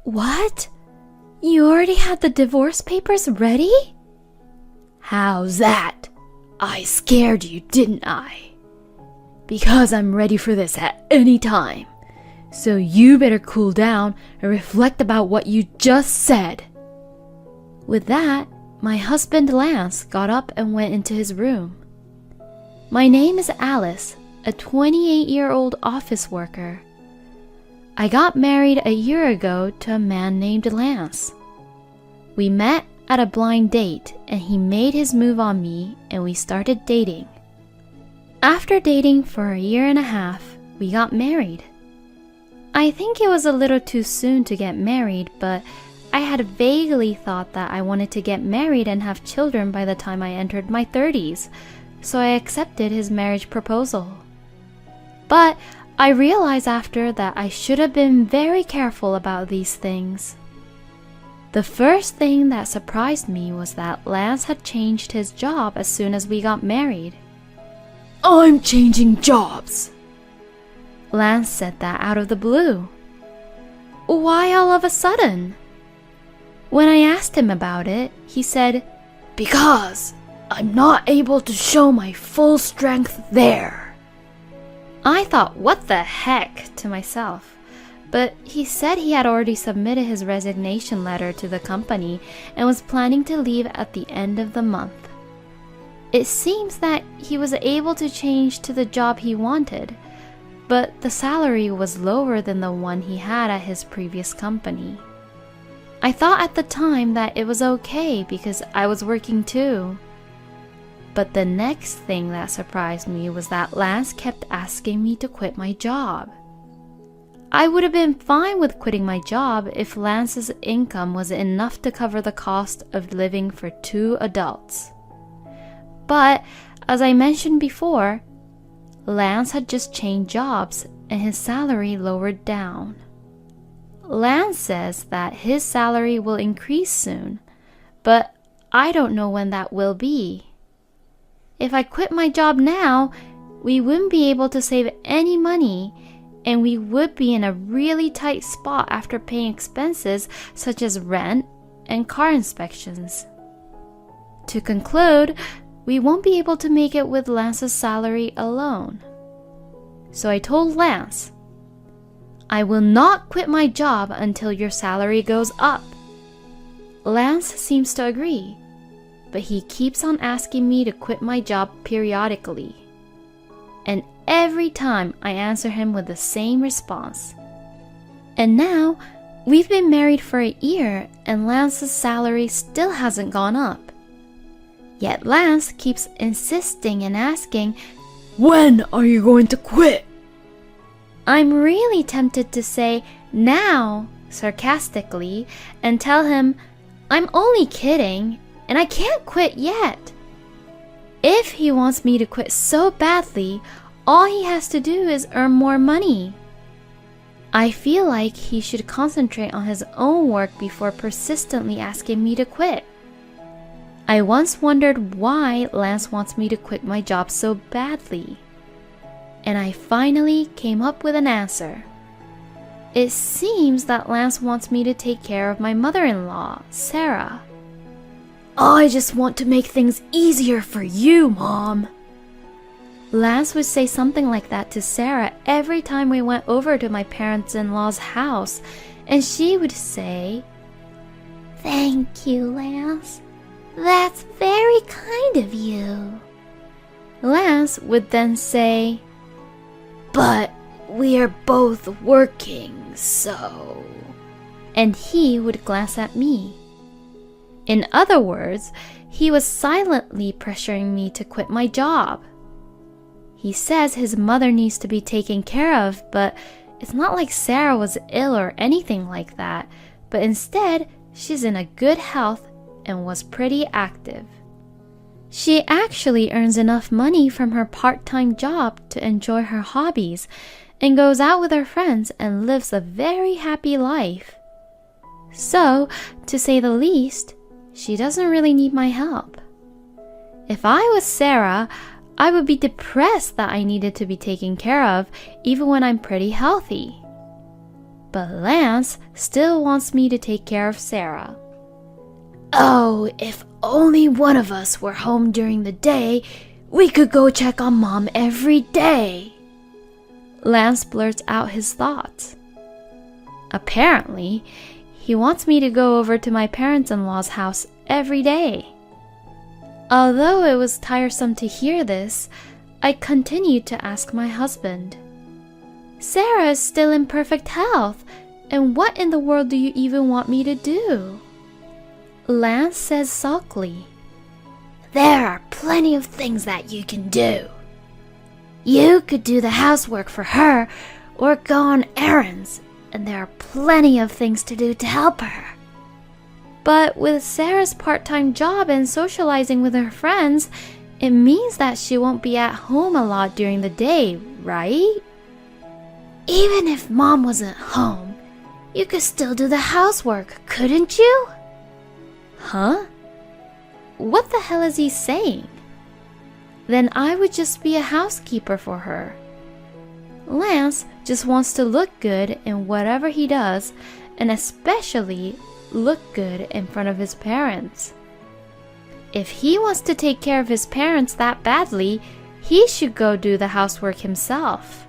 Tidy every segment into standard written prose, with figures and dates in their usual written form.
What? You already had the divorce papers ready? How's that? I scared you, didn't I? Because I'm ready for this at any time. So you better cool down and reflect about what you just said. With that, my husband Lance got up and went into his room. My name is Alice, a 28-year-old office worker. I got married a year ago to a man named Lance. We met at a blind date and he made his move on me and we started dating. After dating for a year and a half, we got married. I think it was a little too soon to get married, but I had vaguely thought that I wanted to get married and have children by the time I entered my 30s, so I accepted his marriage proposal. But I realized after that I should have been very careful about these things. The first thing that surprised me was that Lance had changed his job as soon as we got married. I'm changing jobs! Lance said that out of the blue. Why all of a sudden? When I asked him about it, he said, Because I'm not able to show my full strength there. I thought, what the heck, to myself. But he said he had already submitted his resignation letter to the company and was planning to leave at the end of the month. It seems that he was able to change to the job he wanted, but the salary was lower than the one he had at his previous company. I thought at the time that it was okay because I was working too. But the next thing that surprised me was that Lance kept asking me to quit my job. I would have been fine with quitting my job if Lance's income was enough to cover the cost of living for 2 adults. But, as I mentioned before, Lance had just changed jobs and his salary lowered down. Lance says that his salary will increase soon, but I don't know when that will be. If I quit my job now, we wouldn't be able to save any money, and we would be in a really tight spot after paying expenses such as rent and car inspections. To conclude, we won't be able to make it with Lance's salary alone. So I told Lance, I will not quit my job until your salary goes up. Lance seems to agree, but he keeps on asking me to quit my job periodically. And every time I answer him with the same response. And now, we've been married for a year and Lance's salary still hasn't gone up. Yet Lance keeps insisting and asking, When are you going to quit? I'm really tempted to say, now, sarcastically, and tell him, I'm only kidding, and I can't quit yet. If he wants me to quit so badly, all he has to do is earn more money. I feel like he should concentrate on his own work before persistently asking me to quit. I once wondered why Lance wants me to quit my job so badly. And I finally came up with an answer. It seems that Lance wants me to take care of my mother-in-law, Sarah. I just want to make things easier for you, Mom. Lance would say something like that to Sarah every time we went over to my parents-in-law's house, and she would say, Thank you, Lance. That's very kind of you. Lance would then say, But we are both working, so... And he would glance at me. In other words, he was silently pressuring me to quit my job. He says his mother needs to be taken care of, but it's not like Sarah was ill or anything like that, but instead, she's in a good health and was pretty active. She actually earns enough money from her part-time job to enjoy her hobbies and goes out with her friends and lives a very happy life. So, to say the least, she doesn't really need my help. If I was Sarah, I would be depressed that I needed to be taken care of even when I'm pretty healthy. But Lance still wants me to take care of Sarah. Oh, if only one of us were home during the day, we could go check on Mom every day. Lance blurts out his thoughts. Apparently, he wants me to go over to my parents-in-law's house every day. Although it was tiresome to hear this, I continued to ask my husband. Sarah is still in perfect health, and what in the world do you even want me to do? Lance says sulkily, There are plenty of things that you can do. You could do the housework for her or go on errands, and there are plenty of things to do to help her. But with Sarah's part-time job and socializing with her friends, it means that she won't be at home a lot during the day, right? Even if Mom wasn't home, you could still do the housework, couldn't you? Huh? What the hell is he saying? Then I would just be a housekeeper for her. Lance just wants to look good in whatever he does, and especially look good in front of his parents. If he wants to take care of his parents that badly, he should go do the housework himself.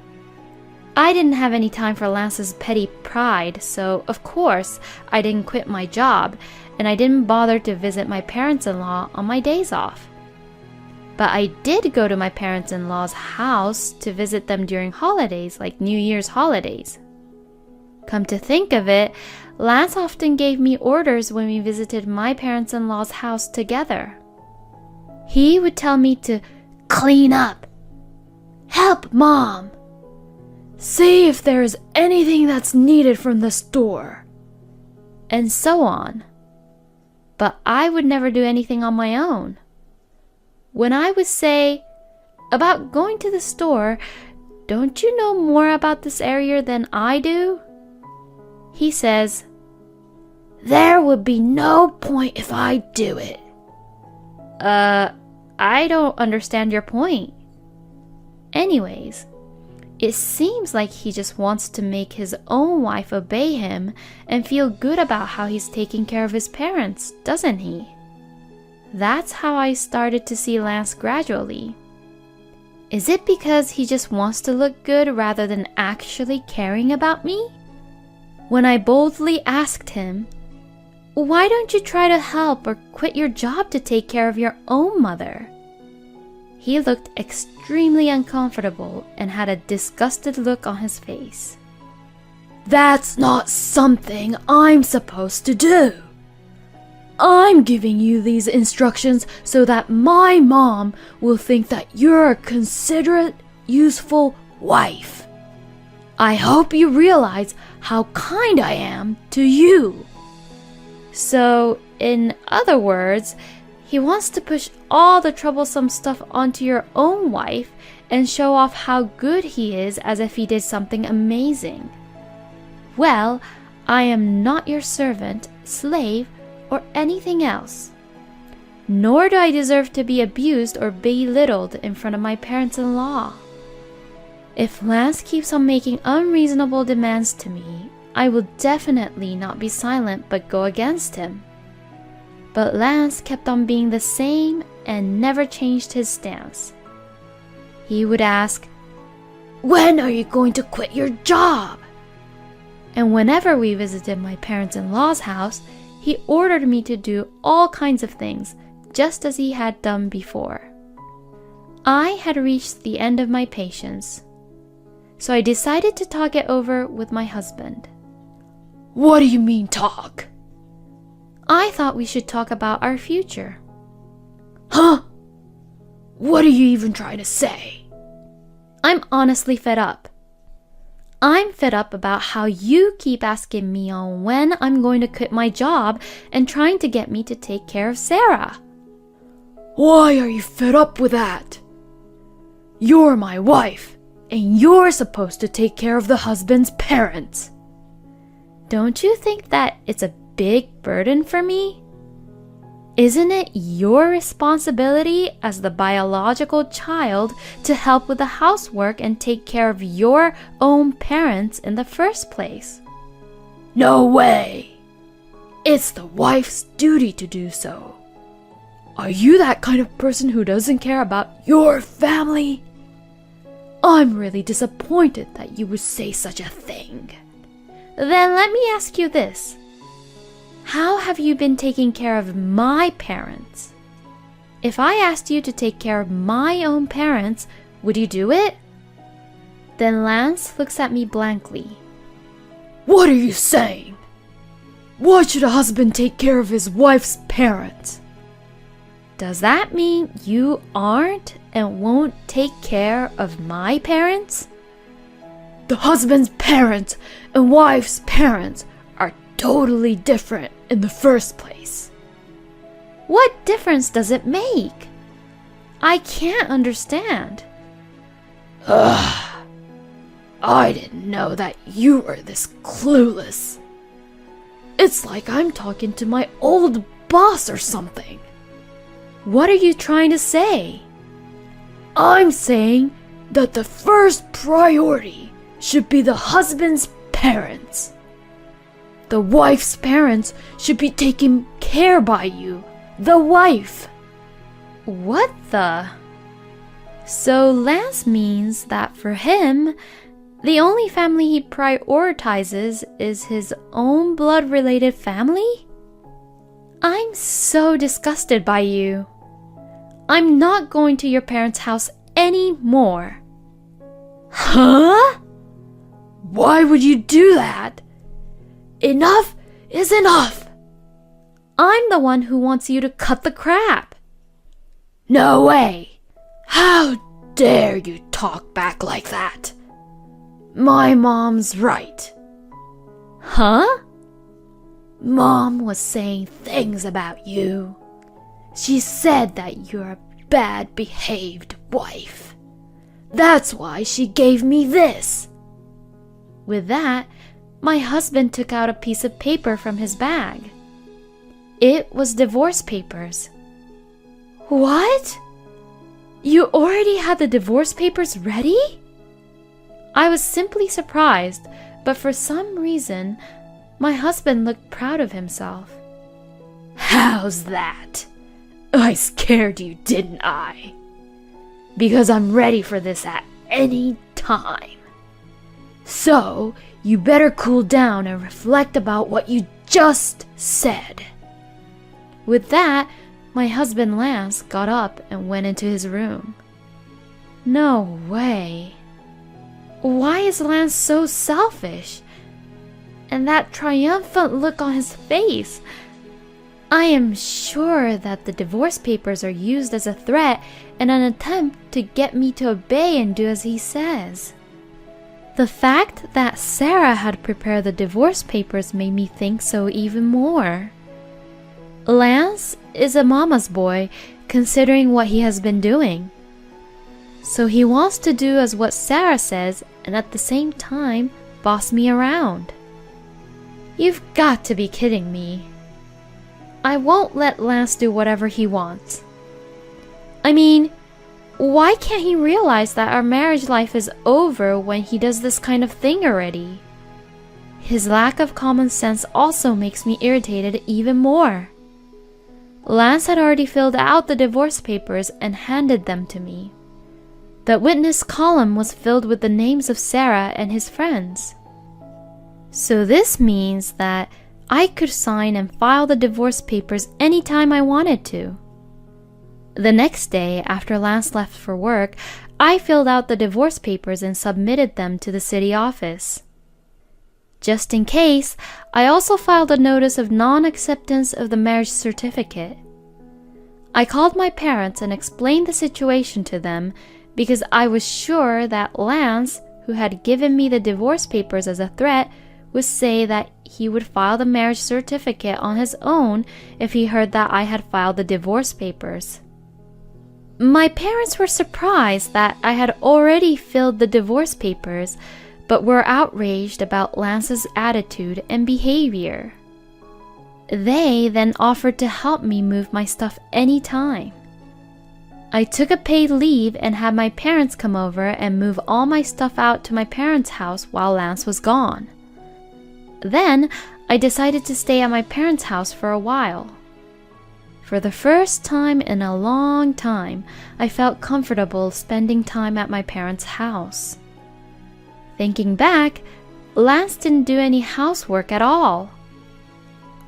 I didn't have any time for Lance's petty pride, so of course I didn't quit my job, and I didn't bother to visit my parents-in-law on my days off. But I did go to my parents-in-law's house to visit them during holidays like New Year's holidays. Come to think of it, Lance often gave me orders when we visited my parents-in-law's house together. He would tell me to clean up, help Mom, see if there is anything that's needed from the store, and so on. But I would never do anything on my own. When I would say, about going to the store, don't you know more about this area than I do? He says, there would be no point if I do it. I don't understand your point. Anyways, it seems like he just wants to make his own wife obey him and feel good about how he's taking care of his parents, doesn't he? That's how I started to see Lance gradually. Is it because he just wants to look good rather than actually caring about me? When I boldly asked him, why don't you try to help or quit your job to take care of your own mother? He looked extremely uncomfortable and had a disgusted look on his face. That's not something I'm supposed to do. I'm giving you these instructions so that my mom will think that you're a considerate, useful wife. I hope you realize how kind I am to you. So, in other words, he wants to push all the troublesome stuff onto your own wife and show off how good he is as if he did something amazing. Well, I am not your servant, slave, or anything else. Nor do I deserve to be abused or belittled in front of my parents-in-law. If Lance keeps on making unreasonable demands to me, I will definitely not be silent but go against him. But Lance kept on being the same and never changed his stance. He would ask, when are you going to quit your job? And whenever we visited my parents-in-law's house, he ordered me to do all kinds of things, just as he had done before. I had reached the end of my patience, so I decided to talk it over with my husband. What do you mean talk? I thought we should talk about our future. Huh? What are you even trying to say? I'm honestly fed up. I'm fed up about how you keep asking me on when I'm going to quit my job and trying to get me to take care of Sarah. Why are you fed up with that? You're my wife, and you're supposed to take care of the husband's parents. Don't you think that it's a big burden for me? Isn't it your responsibility as the biological child to help with the housework and take care of your own parents in the first place? No way! It's the wife's duty to do so. Are you that kind of person who doesn't care about your family? I'm really disappointed that you would say such a thing. Then let me ask you this. How have you been taking care of my parents? If I asked you to take care of my own parents, would you do it? Then Lance looks at me blankly. What are you saying? Why should a husband take care of his wife's parents? Does that mean you aren't and won't take care of my parents? The husband's parents and wife's parents are totally different in the first place. What difference does it make? I can't understand. Ugh. I didn't know that you were this clueless. It's like I'm talking to my old boss or something. What are you trying to say? I'm saying that the first priority should be the husband's parents. The wife's parents should be taken care by you, the wife. What the? So Lance means that for him, the only family he prioritizes is his own blood-related family? I'm so disgusted by you. I'm not going to your parents' house anymore. Huh? Why would you do that? Enough is enough. I'm the one who wants you to cut the crap. No way. How dare you talk back like that? My mom's right. Huh? Mom was saying things about you. She said that you're a bad-behaved wife. That's why she gave me this. With that, my husband took out a piece of paper from his bag. It was divorce papers. What? You already had the divorce papers ready? I was simply surprised, but for some reason, my husband looked proud of himself. How's that? I scared you, didn't I? Because I'm ready for this at any time. So, you better cool down and reflect about what you just said. With that, my husband Lance got up and went into his room. No way. Why is Lance so selfish? And that triumphant look on his face. I am sure that the divorce papers are used as a threat and an attempt to get me to obey and do as he says. The fact that Sarah had prepared the divorce papers made me think so even more. Lance is a mama's boy, considering what he has been doing. So he wants to do as what Sarah says and at the same time boss me around. You've got to be kidding me. I won't let Lance do whatever he wants. I mean, why can't he realize that our marriage life is over when he does this kind of thing already? His lack of common sense also makes me irritated even more. Lance had already filled out the divorce papers and handed them to me. The witness column was filled with the names of Sarah and his friends. So this means that I could sign and file the divorce papers anytime I wanted to. The next day, after Lance left for work, I filled out the divorce papers and submitted them to the city office. Just in case, I also filed a notice of non-acceptance of the marriage certificate. I called my parents and explained the situation to them because I was sure that Lance, who had given me the divorce papers as a threat, would say that he would file the marriage certificate on his own if he heard that I had filed the divorce papers. My parents were surprised that I had already filled the divorce papers, but were outraged about Lance's attitude and behavior. They then offered to help me move my stuff anytime. I took a paid leave and had my parents come over and move all my stuff out to my parents' house while Lance was gone. Then I decided to stay at my parents' house for a while. For the first time in a long time, I felt comfortable spending time at my parents' house. Thinking back, Lance didn't do any housework at all.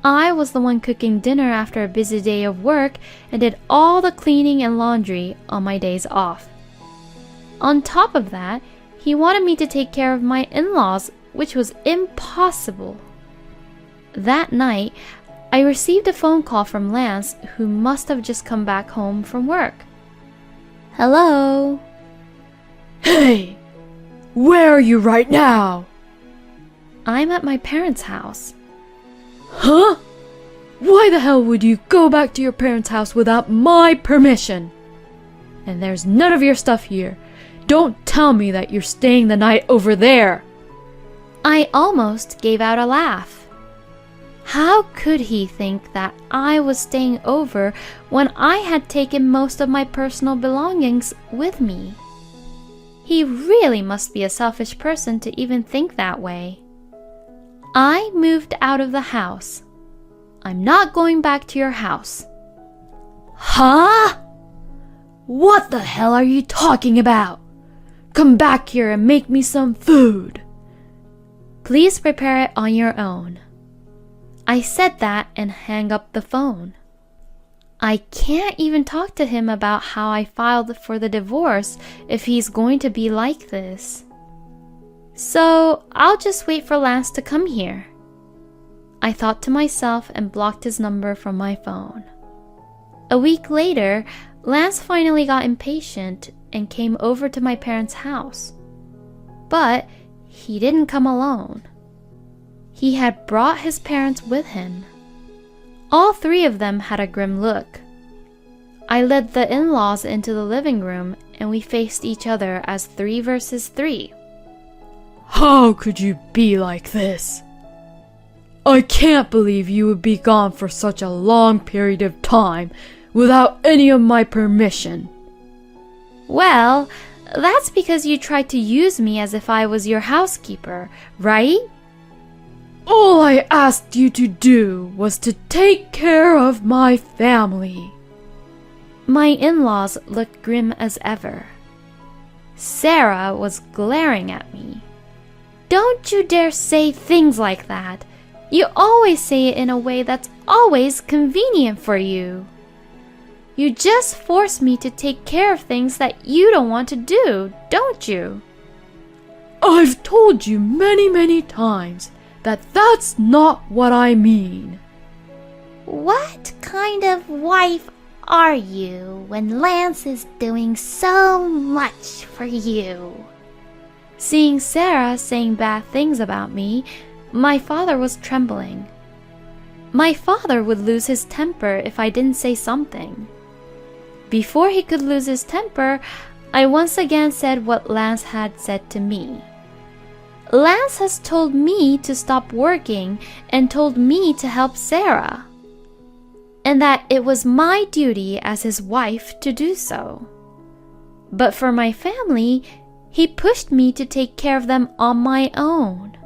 I was the one cooking dinner after a busy day of work and did all the cleaning and laundry on my days off. On top of that, he wanted me to take care of my in-laws, which was impossible. That night, I received a phone call from Lance, who must have just come back home from work. Hello? Hey! Where are you right now? I'm at my parents' house. Huh? Why the hell would you go back to your parents' house without my permission? And there's none of your stuff here. Don't tell me that you're staying the night over there. I almost gave out a laugh. How could he think that I was staying over when I had taken most of my personal belongings with me? He really must be a selfish person to even think that way. I moved out of the house. I'm not going back to your house. Huh? What the hell are you talking about? Come back here and make me some food. Please prepare it on your own. I said that and hang up the phone. I can't even talk to him about how I filed for the divorce if he's going to be like this. So I'll just wait for Lance to come here. I thought to myself and blocked his number from my phone. A week later, Lance finally got impatient and came over to my parents' house. But he didn't come alone. He had brought his parents with him. All three of them had a grim look. I led the in-laws into the living room and we faced each other as 3 versus 3. How could you be like this? I can't believe you would be gone for such a long period of time without any of my permission. Well, that's because you tried to use me as if I was your housekeeper, right? All I asked you to do was to take care of my family. My in-laws looked grim as ever. Sarah was glaring at me. Don't you dare say things like that. You always say it in a way that's always convenient for you. You just force me to take care of things that you don't want to do, don't you? I've told you many times that that's not what I mean. What kind of wife are you when Lance is doing so much for you? Seeing Sarah saying bad things about me, my father was trembling. My father would lose his temper if I didn't say something. Before he could lose his temper, I once again said what Lance had said to me. Lance has told me to stop working and told me to help Sarah, and that it was my duty as his wife to do so. But for my family, he pushed me to take care of them on my own.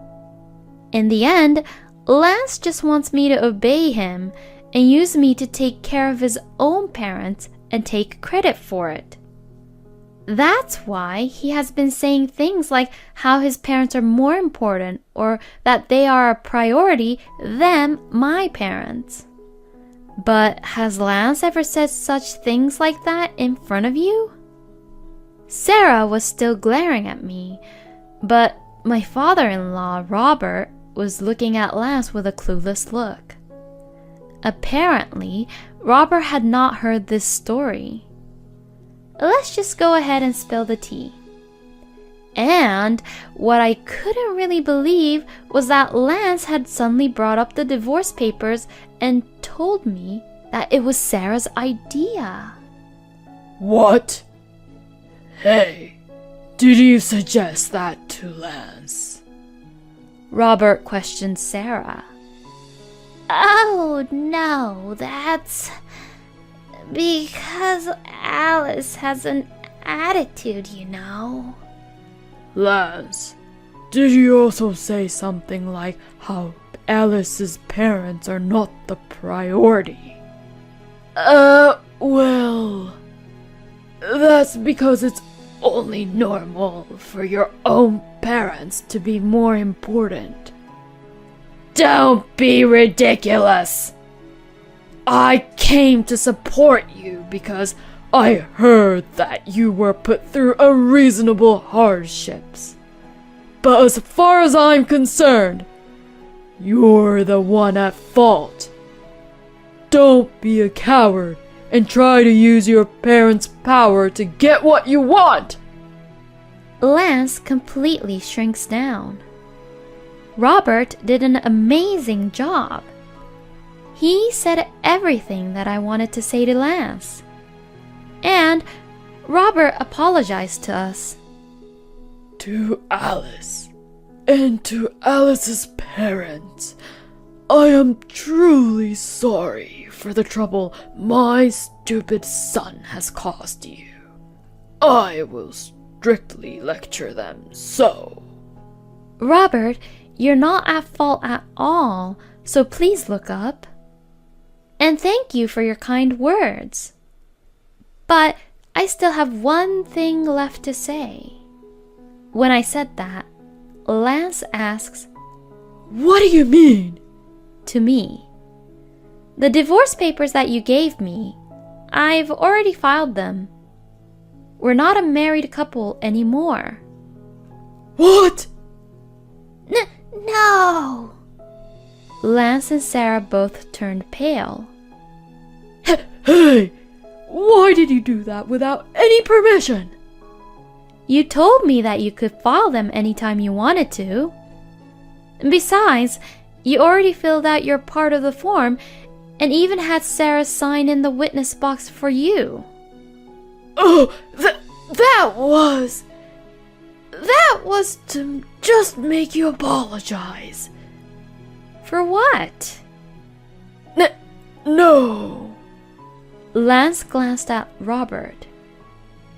In the end, Lance just wants me to obey him and use me to take care of his own parents and take credit for it. That's why he has been saying things like how his parents are more important or that they are a priority than my parents. But has Lance ever said such things like that in front of you? Sarah was still glaring at me, but my father-in-law, Robert, was looking at Lance with a clueless look. Apparently, Robert had not heard this story. Let's just go ahead and spill the tea. And what I couldn't really believe was that Lance had suddenly brought up the divorce papers and told me that it was Sarah's idea. What? Hey, did you suggest that to Lance? Robert questioned Sarah. Oh no, that's because Alice has an attitude, you know. Lance, Did you also say something like how Alice's parents are not the priority? Well, that's because it's only normal for your own parents to be more important. Don't be ridiculous! I came to support you because I heard that you were put through unreasonable hardships. But as far as I'm concerned, you're the one at fault. Don't be a coward and try to use your parents' power to get what you want. Lance completely shrinks down. Robert did an amazing job. He said everything that I wanted to say to Lance. And Robert apologized to us. To Alice and to Alice's parents, I am truly sorry for the trouble my stupid son has caused you. I will strictly lecture them so. Robert, you're not at fault at all, so please look up. And thank you for your kind words. But I still have one thing left to say. When I said that, Lance asks, What do you mean? To me, the divorce papers that you gave me, I've already filed them. We're not a married couple anymore. What? No! Lance and Sarah both turned pale. Hey! Why did you do that without any permission? You told me that you could file them anytime you wanted to. And besides, you already filled out your part of the form and even had Sarah sign in the witness box for you. Oh, that was to just make you apologize. For what? No. Lance glanced at Robert.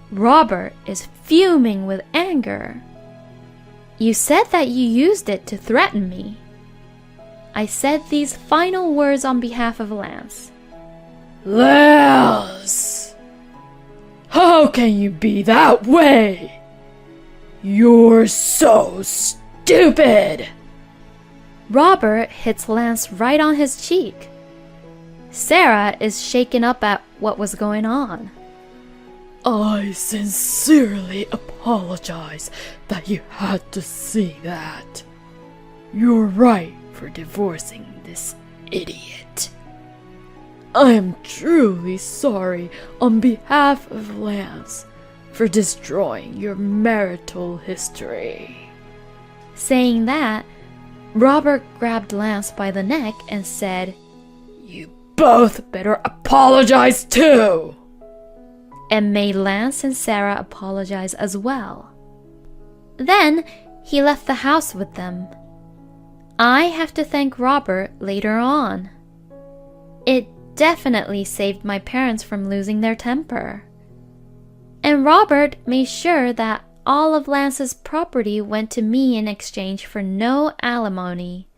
Robert is fuming with anger. You said that you used it to threaten me. I said these final words on behalf of Lance. Lance! How can you be that way? You're so stupid! Robert hits Lance right on his cheek. Sarah is shaken up at what was going on. I sincerely apologize that you had to see that. You're right for divorcing this idiot. I am truly sorry on behalf of Lance for destroying your marital history. Saying that, Robert grabbed Lance by the neck and said, You both better apologize too! And made Lance and Sarah apologize as well. Then he left the house with them. I have to thank Robert later on. It definitely saved my parents from losing their temper. And Robert made sure that all of Lance's property went to me in exchange for no alimony.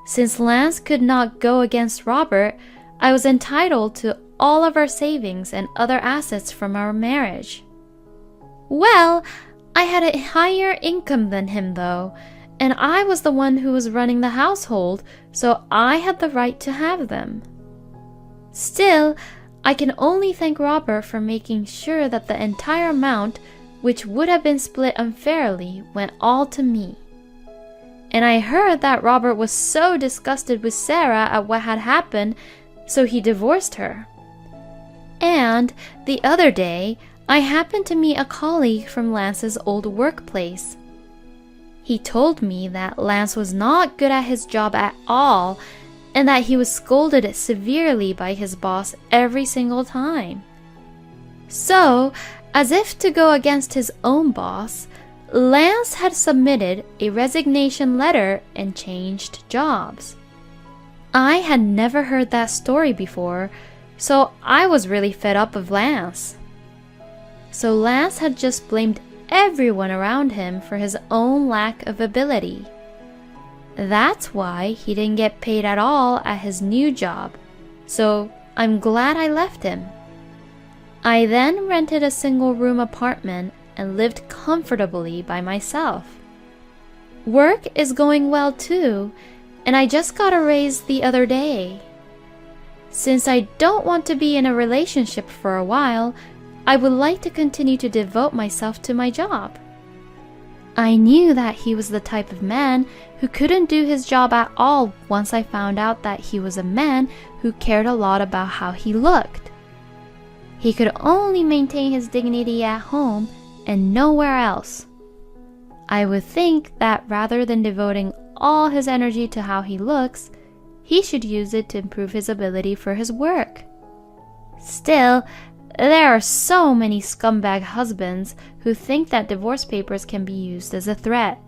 Since Lance could not go against Robert, I was entitled to all of our savings and other assets from our marriage. Well, I had a higher income than him though, and I was the one who was running the household, so I had the right to have them. Still, I can only thank Robert for making sure that the entire amount, which would have been split unfairly, went all to me. And I heard that Robert was so disgusted with Sarah at what had happened, so he divorced her. And the other day, I happened to meet a colleague from Lance's old workplace. He told me that Lance was not good at his job at all, and that he was scolded severely by his boss every single time. So, as if to go against his own boss, Lance had submitted a resignation letter and changed jobs. I had never heard that story before, so I was really fed up with Lance. So Lance had just blamed everyone around him for his own lack of ability. That's why he didn't get paid at all at his new job, so I'm glad I left him. I then rented a single-room apartment and lived comfortably by myself. Work is going well too, and I just got a raise the other day. Since I don't want to be in a relationship for a while, I would like to continue to devote myself to my job. I knew that he was the type of man who couldn't do his job at all once I found out that he was a man who cared a lot about how he looked. He could only maintain his dignity at home and nowhere else. I would think that rather than devoting all his energy to how he looks, he should use it to improve his ability for his work. Still, there are so many scumbag husbands who think that divorce papers can be used as a threat.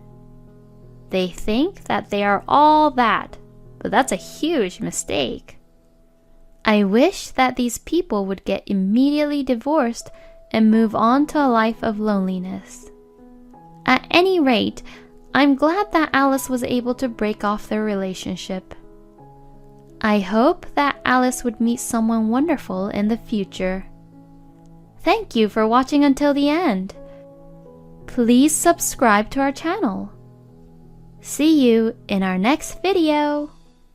They think that they are all that, but that's a huge mistake. I wish that these people would get immediately divorced and move on to a life of loneliness. At any rate, I'm glad that Alice was able to break off their relationship. I hope that Alice would meet someone wonderful in the future. Thank you for watching until the end. Please subscribe to our channel. See you in our next video.